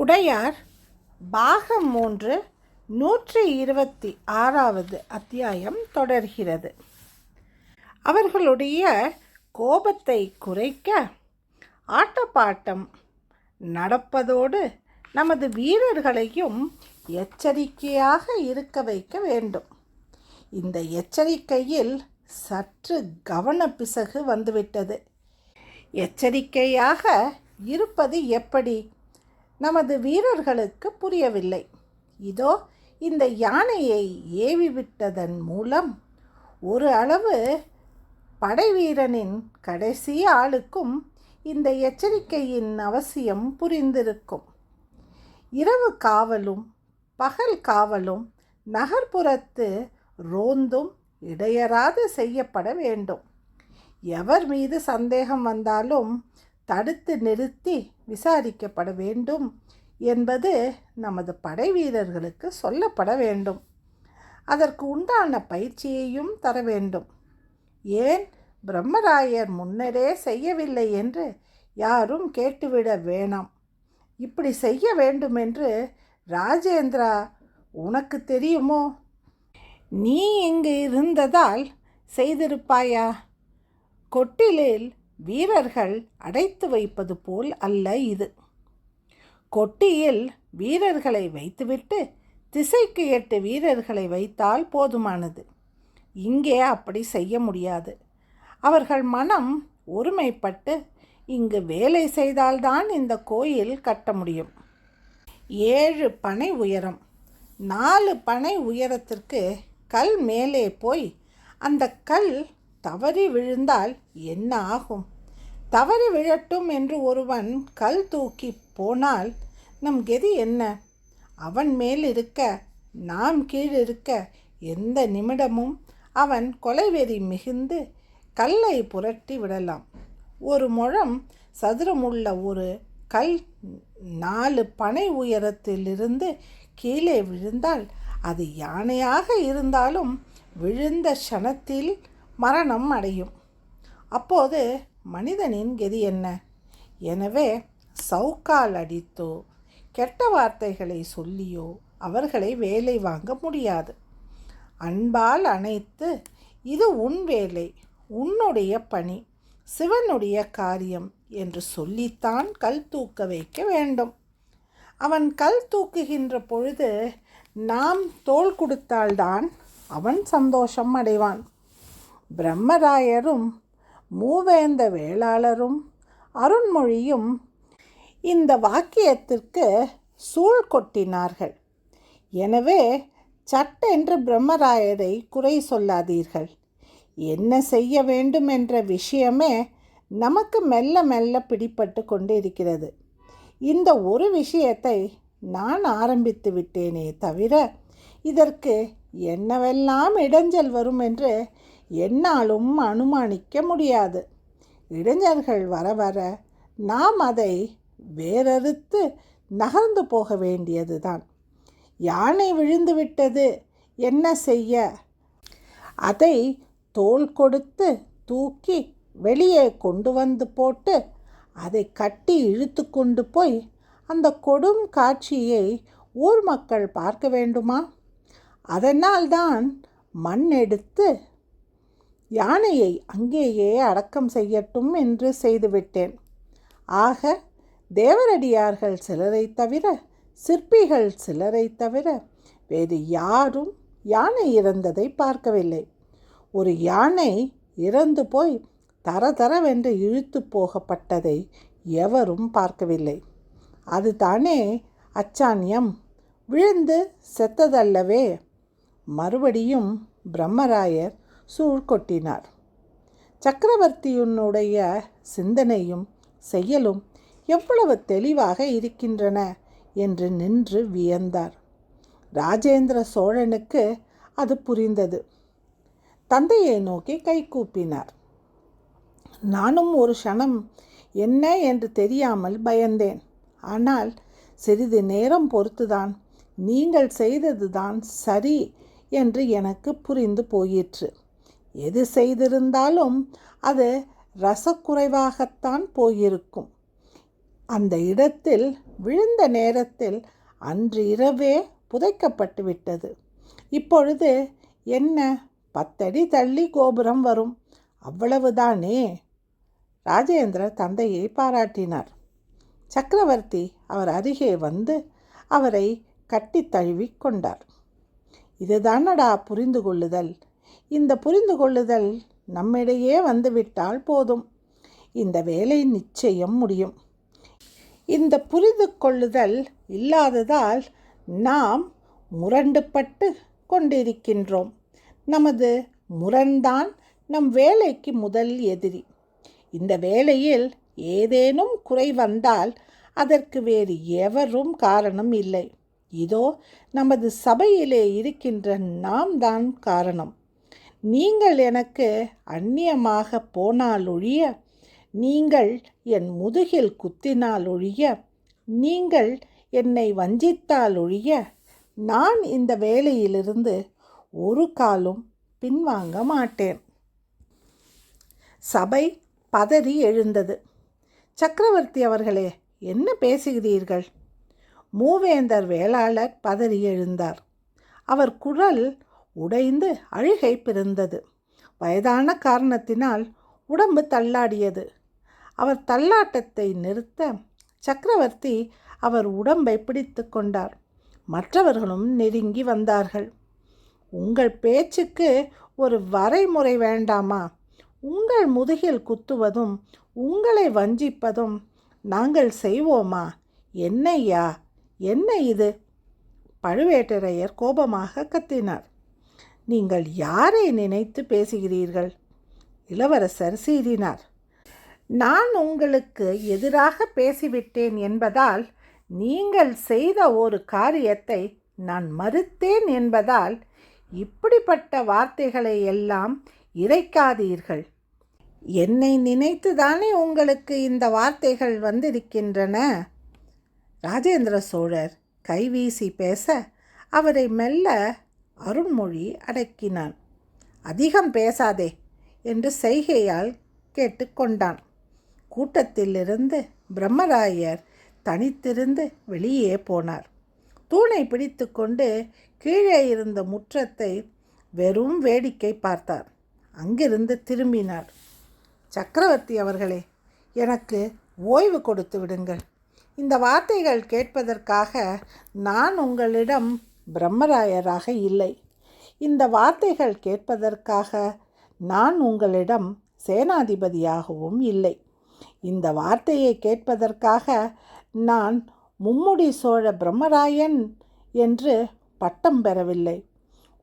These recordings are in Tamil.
உடையார் பாகம் 3 126வது அத்தியாயம் தொடர்கிறது. அவர்களுடைய கோபத்தை குறைக்க ஆட்டப்பாட்டம் நடப்பதோடு நமது வீரர்களையும் எச்சரிக்கையாக இருக்க வைக்க வேண்டும். இந்த எச்சரிக்கையில் சற்று கவனப்பிசகு வந்துவிட்டது. எச்சரிக்கையாக இருப்பது எப்படி? நமது வீரர்களுக்கு புரியவில்லை. இதோ இந்த யானையை ஏவிவிட்டதன் மூலம் ஒரு அளவு படைவீரனின் கடைசி ஆளுக்கும் இந்த எச்சரிக்கையின் அவசியம் புரிந்திருக்கும். இரவு காவலும் பகல் காவலும் நகர்ப்புறத்து ரோந்தும் இடையறாது செய்யப்பட வேண்டும். எவர் மீது சந்தேகம் வந்தாலும் தடுத்து நிறுத்தி விசாரிக்கப்பட வேண்டும் என்பது நமது படை வீரர்களுக்கு சொல்லப்பட வேண்டும். அதற்கு உண்டான பயிற்சியையும் தர வேண்டும். ஏன் பிரம்மராயர் முன்னரே செய்யவில்லை என்று யாரும் கேட்டுவிட வேணாம். இப்படி செய்ய வேண்டுமென்று ராஜேந்திரா உனக்கு தெரியுமோ? நீ இங்கு இருந்ததால் செய்திருப்பாயா? கொட்டிலில் வீரர்கள் அடைத்து வைப்பது போல் அல்ல இது. கொட்டியில் வீரர்களை வைத்துவிட்டு திசைக்கு 8 வீரர்களை வைத்தால் போதுமானது. இங்கே அப்படி செய்ய முடியாது. அவர்கள் மனம் ஒருமைப்பட்டு இங்கு வேலை செய்தால்தான் இந்த கோயில் கட்ட முடியும். 7 பனை உயரம், 4 பனை உயரத்திற்கு கல் மேலே போய் அந்த கல் தவறி விழுந்தால் என்ன ஆகும்? தவறி விழட்டும் என்று ஒருவன் கல் தூக்கி போனால் நம் கதி என்ன? அவன் மேல் இருக்க நாம் கீழ் இருக்க எந்த நிமிடமும் அவன் கொலைவெறி மிகுந்து கல்லை புரட்டி விடலாம். ஒரு முழம் சதுரமுள்ள ஒரு கல் 4 பனை உயரத்திலிருந்து கீழே விழுந்தால் அது யானையாக இருந்தாலும் விழுந்த க்ஷணத்தில் மரணம் அடையும். அப்போது மனிதனின் கதி என்ன? எனவே சவுக்கால் அடித்தோ கெட்ட வார்த்தைகளை சொல்லியோ அவர்களை வேலை வாங்க முடியாது. அன்பால் அணைத்து இது உன் வேலை, உன்னுடைய பணி, சிவனுடைய காரியம் என்று சொல்லித்தான் கல் தூக்க வைக்க வேண்டும். அவன் கல் தூக்குகின்ற பொழுது நாம் தோள் கொடுத்தால்தான் அவன் சந்தோஷம் அடைவான். பிரம்மராயரும் மூவேந்த வேளாளரும் அருண்மொழியும் இந்த வாக்கியத்திற்கு சூழ் கொட்டினார்கள். எனவே சட்டென்று பிரம்மராயரை குறை சொல்லாதீர்கள். என்ன செய்ய வேண்டும் என்ற விஷயமே நமக்கு மெல்ல மெல்ல பிடிபட்டு கொண்டிருக்கிறது. இந்த ஒரு விஷயத்தை நான் ஆரம்பித்து விட்டேனே தவிர இதற்கு என்னவெல்லாம் இடைஞ்சல் வரும் என்று என்னாலும் அனுமானிக்க முடியாது. இடைஞ்சல்கள் வர வர நாம் அதை வேறறுத்து நகர்ந்து போக வேண்டியதுதான். யானை விழுந்துவிட்டது, என்ன செய்ய? அதை தோள் கொடுத்து தூக்கி வெளியே கொண்டு வந்து போட்டு அதை கட்டி இழுத்து கொண்டு போய் அந்த கொடும் காட்சியை ஊர் மக்கள் பார்க்க வேண்டுமா? அதனால்தான் மண் எடுத்து யானையை அங்கேயே அடக்கம் செய்யட்டும் என்று செய்துவிட்டேன். ஆக தேவரடியார்கள் சிலரை தவிர, சிற்பிகள் சிலரை தவிர வேறு யாரும் யானை இறந்ததை பார்க்கவில்லை. ஒரு யானை இறந்து போய் தரதரவென்று இழுத்து போகப்பட்டதை எவரும் பார்க்கவில்லை. அதுதானே அச்சான்யம்? விழுந்து செத்ததல்லவே. மறுபடியும் பிரம்மராயர் சூழ்கொட்டினார். சக்கரவர்த்தியினுடைய சிந்தனையும் செயலும் எவ்வளவு தெளிவாக இருக்கின்றன என்று நின்று வியந்தார். ராஜேந்திர சோழனுக்கு அது புரிந்தது. தந்தையை நோக்கி கைகூப்பினார். நானும் ஒரு க்ஷணம் என்ன என்று தெரியாமல் பயந்தேன். ஆனால் சிறிது நேரம் பொறுத்துதான் நீங்கள் செய்ததுதான் சரி என்று எனக்கு புரிந்து போயிற்று. எது செய்திருந்தாலும் அது ரசக்குறைவாகத்தான் போயிருக்கும். அந்த இடத்தில் விழுந்த நேரத்தில் அன்று இரவே புதைக்கப்பட்டு விட்டது. இப்பொழுது என்ன 10 அடி தள்ளி கோபுரம் வரும், அவ்வளவுதானே. ராஜேந்திரர் தந்தையை பாராட்டினார். சக்கரவர்த்தி அவர் அருகே வந்து அவரை கட்டி தழுவி கொண்டார். இதுதானடா புரிந்து கொள்ளுதல். இந்த புரிந்து கொள்ளுதல் நம்மிடையே வந்துவிட்டால் போதும். இந்த வேலை நிச்சயம் முடியும். இந்த புரிந்து கொள்ளுதல் இல்லாததால் நாம் முரண்டுபட்டு கொண்டிருக்கின்றோம். நமது முரண்தான் நம் வேலைக்கு முதல் எதிரி. இந்த வேலையில் ஏதேனும் குறை வந்தால் அதற்கு வேறு எவரும் காரணம் இல்லை. இதோ நமது சபையிலே இருக்கின்ற நாம் தான் காரணம். நீங்கள் எனக்கு அந்நியமாக போனாலொழிய, நீங்கள் என் முதுகில் குத்தினாலொழிய, நீங்கள் என்னை வஞ்சித்தாலொழிய, நான் இந்த வேலையிலிருந்து ஒரு காலும் பின்வாங்க மாட்டேன். சபை பதறி எழுந்தது. சக்கரவர்த்தி அவர்களே, என்ன பேசுகிறீர்கள்? மூவேந்தர் வேளாளர் பதறி எழுந்தார். அவர் குரல் உடைந்து அழுகை பிறந்தது. வயதான காரணத்தினால் உடம்பு தள்ளாடியது. அவர் தள்ளாட்டத்தை நிறுத்த சக்கரவர்த்தி அவர் உடம்பை பிடித்து கொண்டார். மற்றவர்களும் நெருங்கி வந்தார்கள். உங்கள் பேச்சுக்கு ஒரு வரைமுறை வேண்டாமா? உங்கள் முதுகில் குத்துவதும் உங்களை வஞ்சிப்பதும் நாங்கள் செய்வோமா? என்னையா, என்ன இது? பழுவேட்டரையர் கோபமாக கத்தினார். நீங்கள் யாரை நினைத்து பேசுகிறீர்கள்? இளவரசர் சீறினார். நான் உங்களுக்கு எதிராக பேசிவிட்டேன் என்பதால், நீங்கள் செய்த ஒரு காரியத்தை நான் மறுத்தேன் என்பதால் இப்படிப்பட்ட வார்த்தைகளை எல்லாம் இறைக்காதீர்கள். என்னை நினைத்துதானே உங்களுக்கு இந்த வார்த்தைகள் வந்திருக்கின்றன. ராஜேந்திர சோழர் கைவீசி பேச அவரை மெல்ல அருண்மொழி அடக்கினான். அதிகம் பேசாதே என்று செய்கையால் கேட்டுக்கொண்டான். கூட்டத்திலிருந்து பிரம்மராயர் தனித்திருந்து வெளியே போனார். தூணை பிடித்து கொண்டு கீழே இருந்த முற்றத்தை வெறும் வேடிக்கை பார்த்தார். அங்கிருந்து திரும்பினார். சக்கரவர்த்தி அவர்களே, எனக்கு ஓய்வு கொடுத்து விடுங்கள். இந்த வார்த்தைகள் கேட்பதற்காக நான் உங்களிடம் பிரம்மராயராக இல்லை. இந்த வார்த்தைகள் கேட்பதற்காக நான் உங்களிடம் சேனாதிபதியாகவும் இல்லை. இந்த வார்த்தையை கேட்பதற்காக நான் மும்முடி சோழ பிரம்மராயன் என்று பட்டம் பெறவில்லை.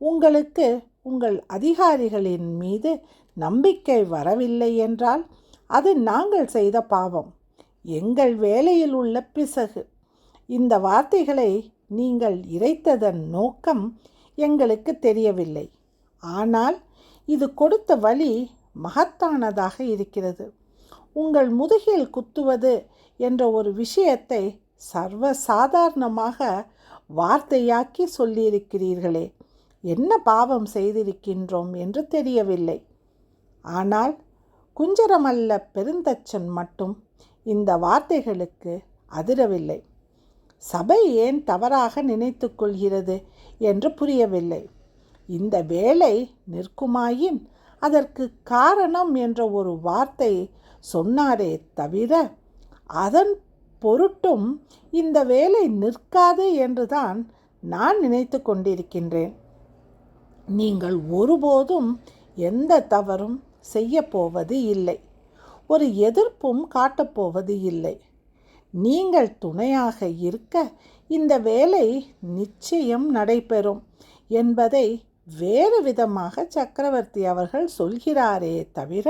உங்களுக்கு உங்கள் அதிகாரிகளின் மீது நம்பிக்கை வரவில்லை என்றால் அது நாங்கள் செய்த பாவம், எங்கள் வேலையில் உள்ள பிசகு. இந்த வார்த்தைகளை நீங்கள் இறைத்ததன் நோக்கம் எங்களுக்கு தெரியவில்லை. ஆனால் இது கொடுத்த வழி மகத்தானதாக இருக்கிறது. உங்கள் முதுகில் குத்துவது என்ற ஒரு விஷயத்தை சர்வசாதாரணமாக வார்த்தையாக்கி சொல்லியிருக்கிறீர்களே, என்ன பாவம் செய்திருக்கின்றோம் என்று தெரியவில்லை. ஆனால் குஞ்சரமல்ல பெருந்தச்சன் மட்டும் இந்த வார்த்தைகளுக்கு அதிரவில்லை. சபை ஏன் தவறாக நினைத்து கொள்கிறது என்று புரியவில்லை. இந்த வேலை நிற்குமாயின் அதற்கு காரணம் என்ற ஒரு வார்த்தை சொன்னாரே தவிர, அதன் பொருட்டும் இந்த வேலை நிற்காது என்றுதான் நான் நினைத்து கொண்டிருக்கின்றேன். நீங்கள் ஒருபோதும் எந்த தவறும் செய்யப்போவது இல்லை, ஒரு எதிர்ப்பும் காட்டப்போவது இல்லை. நீங்கள் துணையாக இருக்க இந்த வேலை நிச்சயம் நடைபெறும் என்பதை வேறு விதமாக சக்கரவர்த்தி அவர்கள் சொல்கிறாரே தவிர,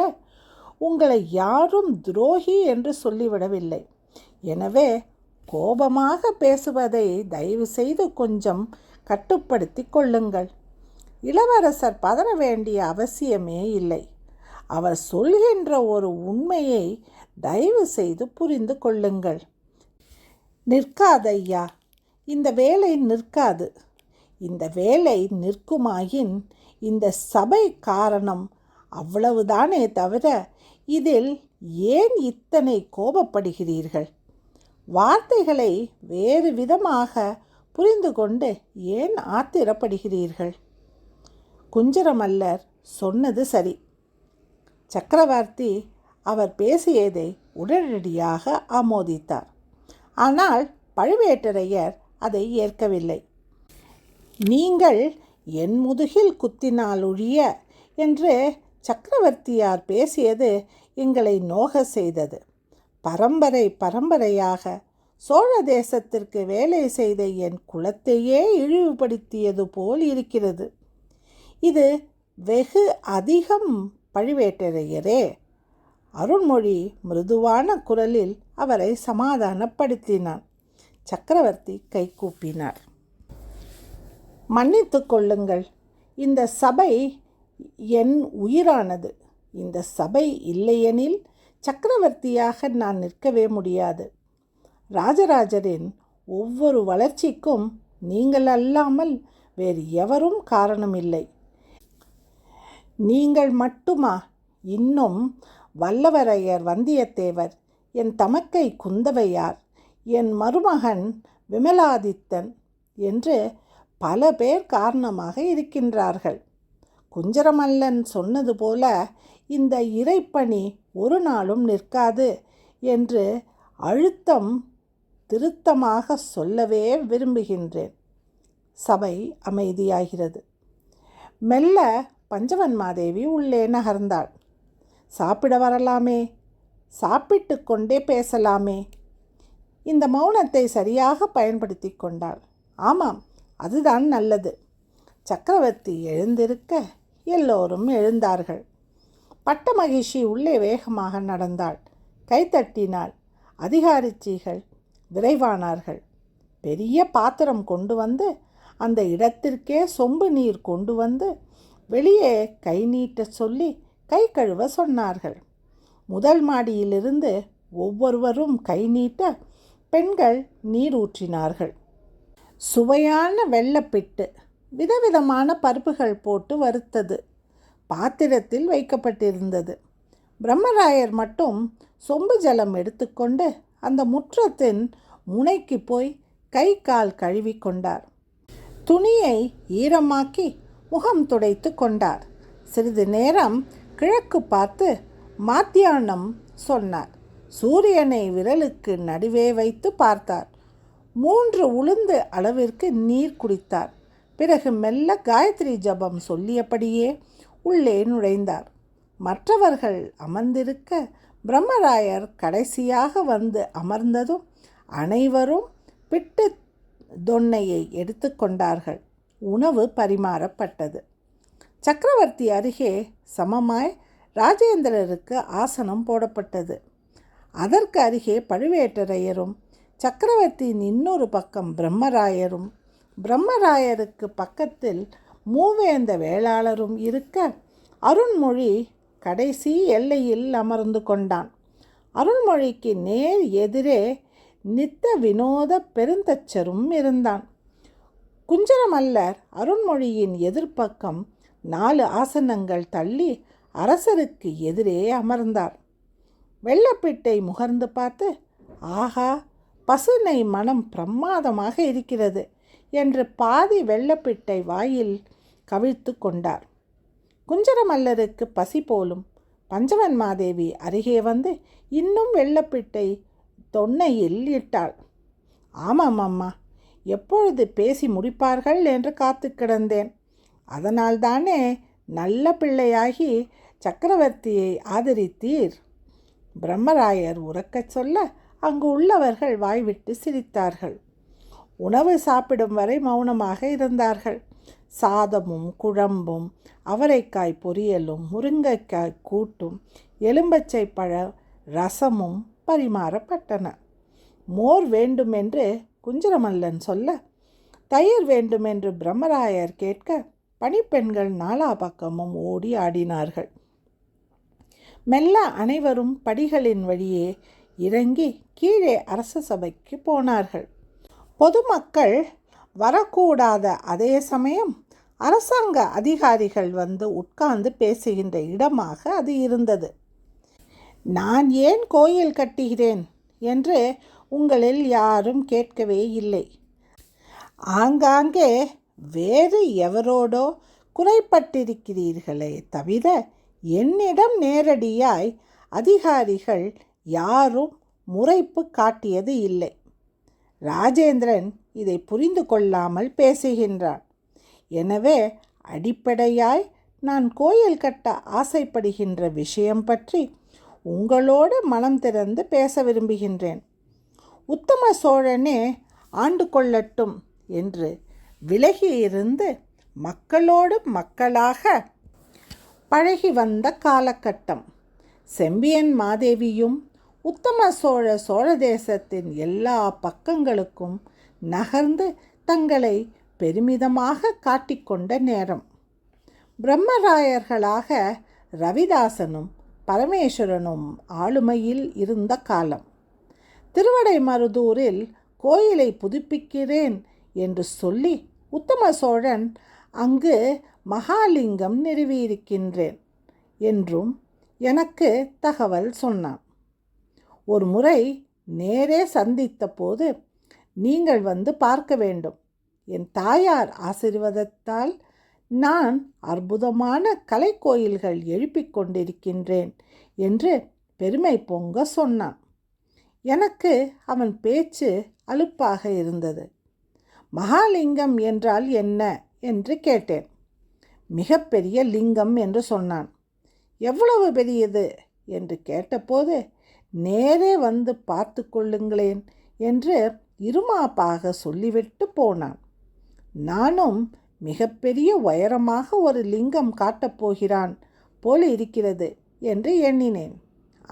உங்களை யாரும் துரோகி என்று சொல்லிவிடவில்லை. எனவே கோபமாக பேசுவதை தயவு செய்து கொஞ்சம் கட்டுப்படுத்தி கொள்ளுங்கள். இளவரசர் பதற வேண்டிய அவசியமே இல்லை. அவர் சொல்கின்ற ஒரு உண்மையை தயவு செய்து புரிந்து கொள்ளுங்கள். நிற்காதையா, இந்த வேலை நிற்காது. இந்த வேலை நிற்குமாயின் இந்த சபை காரணம், அவ்வளவுதானே தவிர இதில் ஏன் இத்தனை கோபப்படுகிறீர்கள்? வார்த்தைகளை வேறு விதமாக புரிந்து கொண்டு ஏன் ஆத்திரப்படுகிறீர்கள்? குஞ்சரமல்லர் சொன்னது சரி. சக்கரவர்த்தி அவர் பேசியதை உடனடியாக ஆமோதித்தார். ஆனால் பழுவேட்டரையர் அதை ஏற்கவில்லை. நீங்கள் என் முதுகில் குத்தினால் ஒழிய என்று சக்கரவர்த்தியார் பேசியது எங்களை நோக செய்தது. பரம்பரையாக சோழ தேசத்திற்கு வேலை செய்த என் குலத்தையே இழிவுபடுத்தியது போல் இருக்கிறது. இது வெகு அதிகம் பழுவேட்டரையரே. அருண்மொழி மிருதுவான குரலில் அவரை சமாதானப்படுத்தினான். சக்கரவர்த்தி கைகூப்பினார். மன்னித்து கொள்ளுங்கள். இந்த சபை என் உயிரானது. இந்த சபை இல்லையெனில் சக்கரவர்த்தியாக நான் நிற்கவே முடியாது. ராஜராஜரின் ஒவ்வொரு வளர்ச்சிக்கும் நீங்கள் அல்லாமல் வேறு எவரும் காரணமில்லை. நீங்கள் மட்டுமா? இன்னும் வல்லவரையர் வந்தியத்தேவர், என் தமக்கை குந்தவையார், என் மருமகன் விமலாதித்தன் என்று பல பேர் காரணமாக இருக்கின்றார்கள். குஞ்சரமல்லன் சொன்னது போல இந்த இறைப்பணி ஒரு நாளும் நிற்காது என்று அழுத்தம் திருத்தமாக சொல்லவே விரும்புகின்றேன். சபை அமைதியாகிறது. மெல்ல பஞ்சவன்மாதேவி உள்ளே நகர்ந்தாள். சாப்பிட வரலாமே, சாப்பிட்டு கொண்டே பேசலாமே. இந்த மௌனத்தை சரியாக பயன்படுத்தி கொண்டாள். ஆமாம், அதுதான் நல்லது. சக்கரவர்த்தி எழுந்திருக்க எல்லோரும் எழுந்தார்கள். பட்ட மகிழ்ச்சி உள்ளே வேகமாக நடந்தாள். கைத்தட்டினாள். அதிகாரிச்சிகள் விரைவானார்கள். பெரிய பாத்திரம் கொண்டு வந்து அந்த இடத்திற்கே சொம்பு நீர் கொண்டு வந்து வெளியே கை நீட்ட சொல்லி கை கழுவ சொன்னார்கள். முதல் மாடியிலிருந்து ஒவ்வொருவரும் கை நீட்ட பெண்கள் நீர் ஊற்றினார்கள். சுவையான வெள்ளப்பிட்டு விதவிதமான பருப்புகள் போட்டு வறுத்தது பாத்திரத்தில் வைக்கப்பட்டிருந்தது. பிரம்மராயர் மட்டும் சொம்பு ஜலம் எடுத்துக்கொண்டு அந்த முற்றத்தின் முனைக்கு போய் கை கால் கழுவி கொண்டார். துணியை ஈரமாக்கி முகம் துடைத்து கொண்டார். சிறிது நேரம் கிழக்கு பார்த்து மாத்தியானம் சொன்னார். சூரியனை விரலுக்கு நடுவே வைத்து பார்த்தார். 3 உளுந்து அளவிற்கு நீர் குடித்தார். பிறகு மெல்ல காயத்ரி ஜபம் சொல்லியபடியே உள்ளே நுழைந்தார். மற்றவர்கள் அமர்ந்திருக்க பிரம்மராயர் கடைசியாக வந்து அமர்ந்ததும் அனைவரும் பிட்டு தொன்னையை எடுத்துக்கொண்டார்கள். உணவு பரிமாறப்பட்டது. சக்கரவர்த்தி அருகே சமமாய் ராஜேந்திரருக்கு ஆசனம் போடப்பட்டது. அதற்கு அருகே பழுவேட்டரையரும், சக்கரவர்த்தியின் இன்னொரு பக்கம் பிரம்மராயரும், பிரம்மராயருக்கு பக்கத்தில் மூவேந்த வேளாளரும் இருக்க அருண்மொழி கடைசி எல்லையில் அமர்ந்து கொண்டான். அருண்மொழிக்கு நேர் எதிரே நித்த வினோத பெருந்தச்சரும் இருந்தான். குஞ்சரமல்லர் அருண்மொழியின் எதிர்ப்பக்கம் 4 ஆசனங்கள் தள்ளி அரசருக்கு எதிரே அமர்ந்தார். வெள்ளப்பிட்டை முகர்ந்து பார்த்து, ஆஹா, பசுனை மனம் பிரமாதமாக இருக்கிறது என்று பாதி வெள்ளப்பிட்டை வாயில் கவிழ்த்து கொண்டார். குஞ்சரமல்லருக்கு பசி போலும். பஞ்சவன்மாதேவி அருகே வந்து இன்னும் வெள்ளப்பிட்டை தொன்னையில் இட்டாள். ஆமாம் அம்மா, எப்பொழுது பேசி முடிப்பார்கள் என்று காத்து கிடந்தேன். அதனால்தானே நல்ல பிள்ளையாகி சக்கரவர்த்தியை ஆதரித்தீர். பிரம்மராயர் உறக்கச் சொல்ல அங்கு உள்ளவர்கள் வாய்விட்டு சிரித்தார்கள். உணவு சாப்பிடும் வரை மௌனமாக இருந்தார்கள். சாதமும் குழம்பும் அவரைக்காய் பொரியலும் முருங்கைக்காய் கூட்டும் எலும்பச்சை பழ ரசமும் பரிமாறப்பட்டன. மோர் வேண்டுமென்று குஞ்சரமல்லன் சொல்ல, தயிர் வேண்டுமென்று பிரம்மராயர் கேட்க பணிப்பெண்கள் நாலா பக்கமும் ஓடி ஆடினார்கள். மெல்ல அனைவரும் படிகளின் வழியே இறங்கி கீழே அரச சபைக்கு போனார்கள். பொதுமக்கள் வரக்கூடாத அதே சமயம் அரசாங்க அதிகாரிகள் வந்து உட்கார்ந்து பேசுகின்ற இடமாக அது இருந்தது. நான் ஏன் கோயில் கட்டுகிறேன் என்று உங்களில் யாரும் கேட்கவே இல்லை. ஆங்காங்கே வேறு எவரோடோ குறைப்பட்டிருக்கிறீர்களே தவிர என்னிடம் நேரடியாய் அதிகாரிகள் யாரும் முறைப்பு காட்டியது இல்லை. ராஜேந்திரன் இதை புரிந்து கொள்ளாமல் பேசுகின்றான். எனவே அடிப்படையாய் நான் கோயில் கட்ட ஆசைப்படுகின்ற விஷயம் பற்றி உங்களோடு மனம் திறந்து பேச விரும்புகின்றேன். உத்தம சோழனே ஆண்டு கொள்ளட்டும் என்று விலகியிருந்து மக்களோடு மக்களாக பழகி வந்த காலகட்டம். செம்பியன் மாதேவியும் உத்தம சோழ தேசத்தின் எல்லா பக்கங்களுக்கும் நகர்ந்து தங்களை பெருமிதமாக காட்டிக்கொண்ட நேரம். பிரம்மராயர்களாக ரவிதாசனும் பரமேஸ்வரனும் ஆளுமையில் இருந்த காலம். திருவடைமருதூரில் கோயிலை புதுப்பிக்கிறேன் என்று சொல்லி உத்தம சோழன் அங்கு மகாலிங்கம் நிறுவியிருக்கின்றேன் என்றும் எனக்கு தகவல் சொன்னான். ஒரு முறை நேரே சந்தித்த போது, நீங்கள் வந்து பார்க்க வேண்டும், என் தாயார் ஆசீர்வாதத்தால் நான் அற்புதமான கலைக்கோயில்கள் எழுப்பிக் கொண்டிருக்கின்றேன் என்று பெருமை பொங்க சொன்னான். எனக்கு அவன் பேச்சு அலுப்பாக இருந்தது. மகாலிங்கம் என்றால் என்ன என்று கேட்டேன். மிகப்பெரிய லிங்கம் என்று சொன்னான். எவ்வளவு பெரியது என்று கேட்டபோது, நேரே வந்து பார்த்து கொள்ளுங்களேன் என்று இருமாப்பாக சொல்லிவிட்டு போனான். நானும் மிகப்பெரிய உயரமாக ஒரு லிங்கம் காட்டப்போகிறான் போல் இருக்கிறது என்று எண்ணினேன்.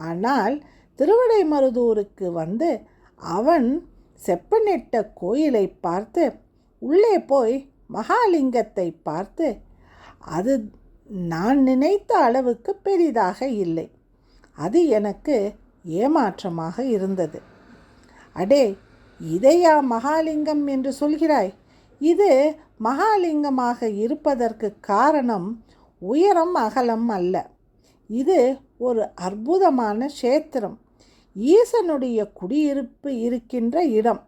ஆனால் திருவிடைமருதூருக்கு வந்து அவன் செப்பனிட்ட கோயிலை பார்த்து உள்ளே போய் மகாலிங்கத்தை பார்த்து அது நான் நினைத்த அளவுக்கு பெரிதாக இல்லை. அது எனக்கு ஏமாற்றமாக இருந்தது. அடே, இதையா மகாலிங்கம் என்று சொல்கிறாய்? இது மகாலிங்கமாக இருப்பதற்கு காரணம் உயரம் அகலம் அல்ல. இது ஒரு அற்புதமான க்ஷேத்திரம், ஈசனுடைய குடியிருப்பு இருக்கின்ற இடம்.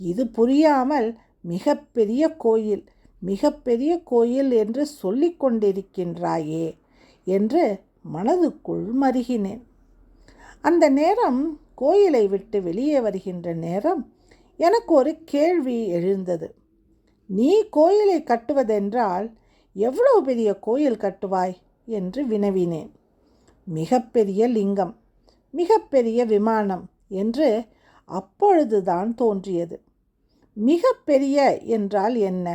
இது புரியாமல் மிகப்பெரிய கோயில் மிகப்பெரிய கோயில் என்று சொல்லிக் கொண்டிருக்கின்றாயே என்று மனதுக்குள் மருகினேன். அந்த நேரம் கோயிலை விட்டு வெளியே வருகின்ற நேரம் எனக்கு ஒரு கேள்வி எழுந்தது. நீ கோயிலை கட்டுவதென்றால் எவ்வளவு பெரிய கோயில் கட்டுவாய் என்று வினவினேன். மிகப்பெரிய லிங்கம், மிகப்பெரிய விமானம் என்று அப்பொழுதுதான் தோன்றியது. மிகப்பெரிய என்றால் என்ன?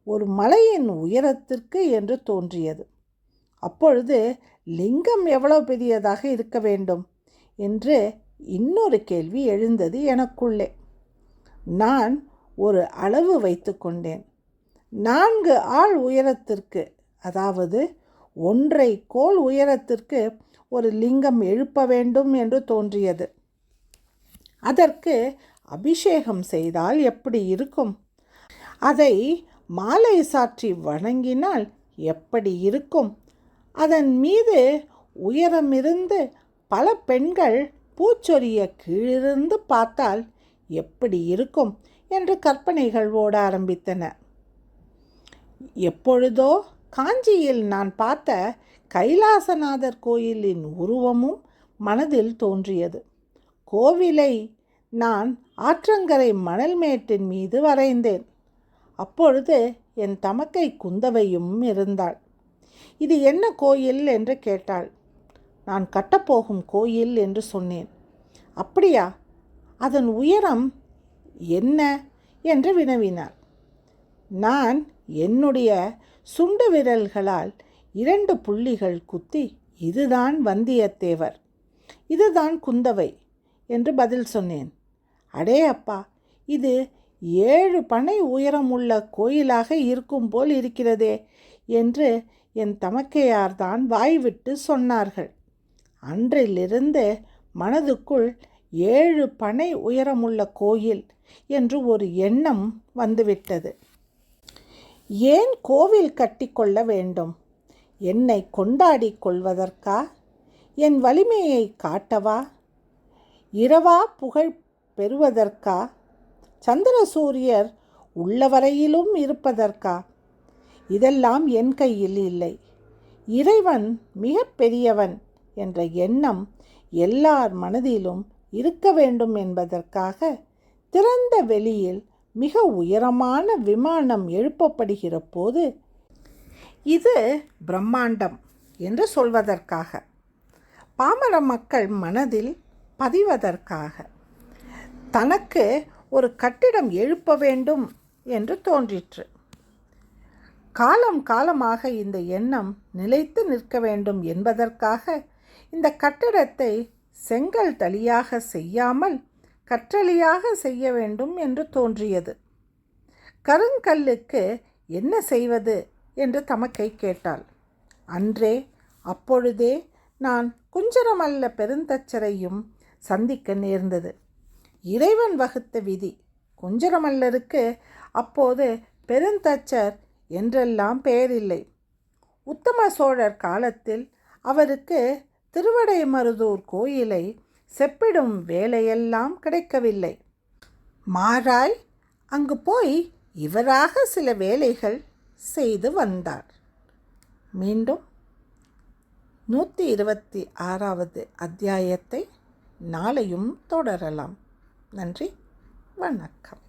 ஒரு மலையின் உயரத்திற்கு என்று தோன்றியது. அப்பொழுது லிங்கம் எவ்வளவு பெரியதாக இருக்க வேண்டும் என்று இன்னொரு கேள்வி எழுந்தது எனக்குள்ளே. நான் ஒரு அளவு வைத்து கொண்டேன். 4 ஆள் உயரத்திற்கு, அதாவது 1.5 கோல் உயரத்திற்கு ஒரு லிங்கம் எழுப்ப வேண்டும் என்று தோன்றியது. அதற்கு அபிஷேகம் செய்தால் எப்படி இருக்கும்? அதை மாலை சாற்றி வணங்கினால் எப்படி இருக்கும்? அதன் மீது உயரமிருந்து பல பெண்கள் பூச்சொரிய கீழிருந்து பார்த்தால் எப்படி இருக்கும் என்று கற்பனைகள் ஓட ஆரம்பித்தன. எப்பொழுதோ காஞ்சியில் நான் பார்த்த கைலாசநாதர் கோயிலின் உருவமும் மனதில் தோன்றியது. கோவிலை நான் ஆற்றங்கரை மணல் மேட்டின் மீது வரைந்தேன். அப்பொழுது என் தமக்கை குந்தவையும் இருந்தாள். இது என்ன கோயில் என்று கேட்டாள். நான் கட்டப்போகும் கோயில் என்று சொன்னேன். அப்படியா? அதன் உயரம் என்ன என்று வினவினார். நான் என்னுடைய சுண்டு விரல்களால் 2 புள்ளிகள் குத்தி, இதுதான் வந்தியத்தேவர், இதுதான் குந்தவை என்று பதில் சொன்னேன். அடே அப்பா, இது 7 பனை உயரமுள்ள கோயிலாக இருக்கும் போல் இருக்கிறதே என்று என் தமக்கையார்தான் வாய்விட்டு சொன்னார்கள். அன்றிலிருந்து மனதுக்குள் 7 பனை உயரமுள்ள கோயில் என்று ஒரு எண்ணம் வந்துவிட்டது. ஏன் கோவில் கட்டிக்கொள்ள வேண்டும்? என்னை கொண்டாடி கொள்வதற்கா? என் வலிமையை காட்டவா? இரவா புகழ் பெறுவதற்கா? சந்திர சூரியர் உள்ளவரையிலும் இருப்பதற்கா? இதெல்லாம் என் கையில் இல்லை. இறைவன் மிக பெரியவன் என்ற எண்ணம் எல்லார் மனதிலும் இருக்க வேண்டும் என்பதற்காக திறந்த வெளியில் மிக உயரமான விமானம் எழுப்பப்படுகிற போது இது பிரம்மாண்டம் என்று சொல்வதற்காக, பாமர மக்கள் மனதில் பதிவதற்காக, தனக்கு ஒரு கட்டிடம் எழுப்ப வேண்டும் என்று தோன்றிற்று. காலம் காலமாக இந்த எண்ணம் நிலைத்து நிற்க வேண்டும் என்பதற்காக இந்த கட்டிடத்தை செங்கல் தளியாக செய்யாமல் கற்றளியாக செய்ய வேண்டும் என்று தோன்றியது. கருங்கல்லுக்கு என்ன செய்வது என்று தமக்கை கேட்டாள். அப்பொழுதே நான் குஞ்சரமல்ல பெருந்தச்சரையும் சந்திக்க நேர்ந்தது. இறைவன் வகுத்த விதி. குஞ்சரமல்லருக்கு அப்போது பெருந்தச்சர் என்றெல்லாம் பெயரில்லை. உத்தம சோழர் காலத்தில் அவருக்கு திருவடைமருதூர் கோயிலை செப்பிடும் வேலையெல்லாம் கிடைக்கவில்லை. மாறாய் அங்கு போய் இவராக சில வேலைகள் செய்து வந்தார். மீண்டும் 126வது அத்தியாயத்தை நாளையும் தொடரலாம். நன்றி, வணக்கம்.